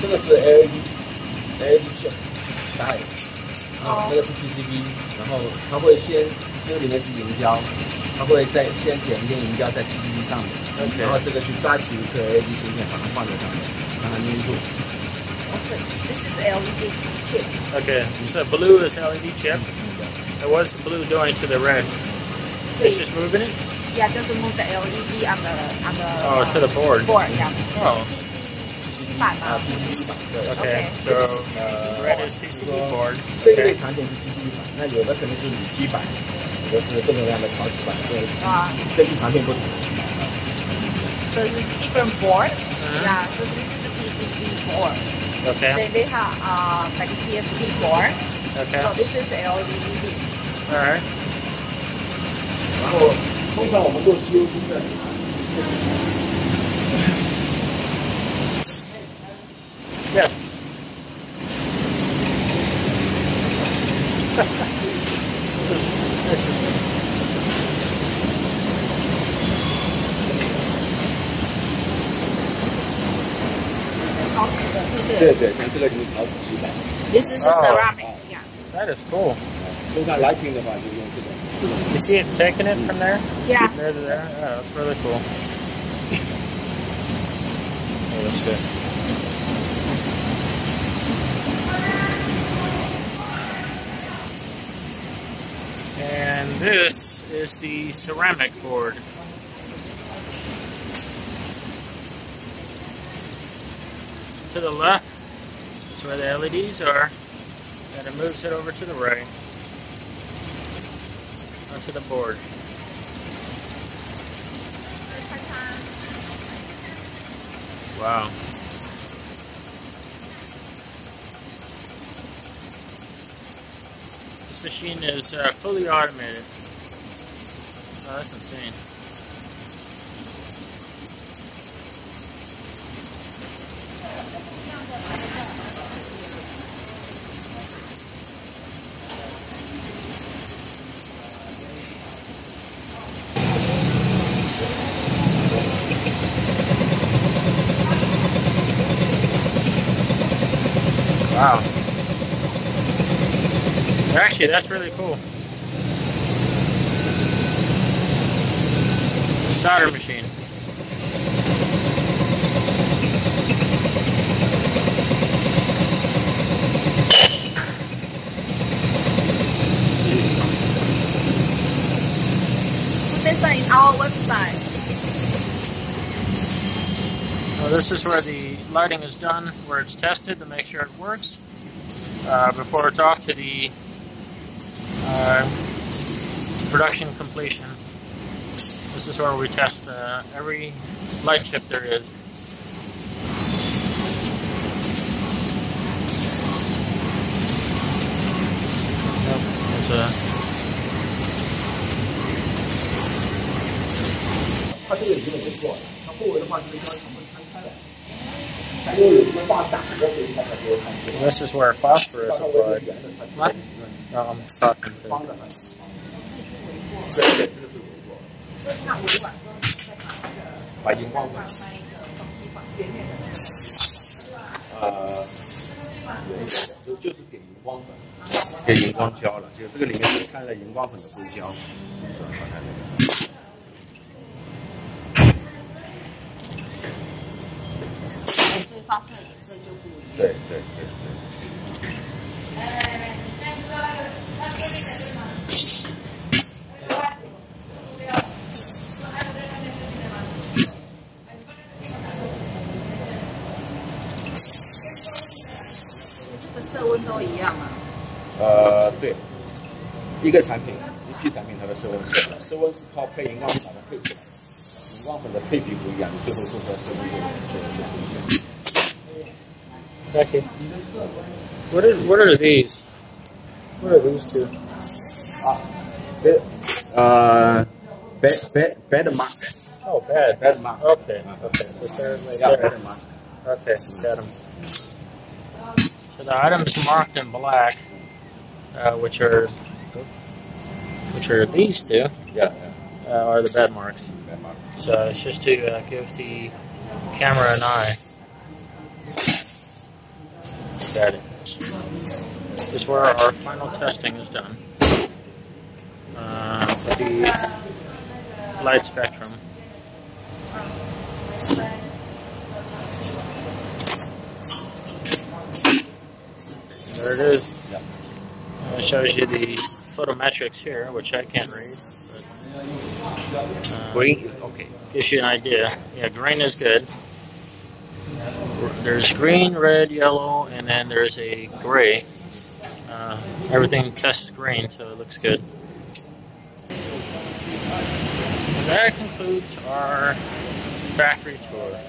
这个是 LED chip 答案，那个是 PCB， 然后它会先，这个里面是银胶，它会先点一点银胶在 PCB 上面，然后这个去抓取一颗 LED 芯片，把它放在上面，让它粘住。Okay, this is LED chip. Okay, so blue is LED chip. And what's the blue doing to the red? It's just moving it? Yeah, just move the LED on the to the board. Board, yeah. Oh. PCB 版吗 PCB 版，对。Okay, so red is PCB board. 这类产品是 PCB 版，那有的可能是铝基板，有的是各种各样的陶瓷板，对，根据产品不同。So this is different board. Yeah, so this is the PCB board. Okay. They have like CSP board. Okay. So this is LED. Alright. 然后通常我们做 COD 的。Yes.对，像这个就是陶瓷基板。This is ceramic. Yeah. That is cool. 通常 lighting 的话就用这种。You see it taking it from there? Yeah. There to there? Oh, that's really cool. Oh, let's see. And this is the ceramic board. To the left is where the LEDs are, and it moves it over to the right onto the board. Wow. This machine is fully automated. Oh, that's insane. Wow. Actually, that's really cool. Solder machine. This one in our website. So this is where the lighting is done, where it's tested to make sure it works. Before it's off to the production completion. This is where we test every light chip there is. There's 它这个已经有做了，它后围的话就是将成分摊开来，它因为有一个大胆的，所以它才不会看出来。 This is where phosphor is applied. What? No, I'm talking to. 方的很。对，这个是围过。所以它委婉说再把那个把荧光粉。把一个东西放圆圆的。就是点荧光粉，点荧光胶了，就这个里面是掺了荧光粉的硅胶，是吧？刚才那个。 所以发出来的颜色就不一样。对。这个色温都一样吗？对，一个产品，一批产品它的色温是，色温是靠配荧光粉的配出来的，荧光粉的配比不一样，你最后做出来色温就不一样。 Okay. What are these? What are these two? Bed mark. Oh, bed mark. Okay. Is there like bed mark. Okay, got them. So the items marked in black, which are these two. Yeah. Are the bed marks. Bed mark. So it's just to give the camera an eye. at it. This is where our final testing is done. With the light spectrum. There it is. It shows you the photometrics here, which I can't read. But, green is okay. Gives you an idea. Yeah, green is good. There's green, red, yellow, and then there's a gray. Everything tests green, so it looks good. That concludes our factory tour.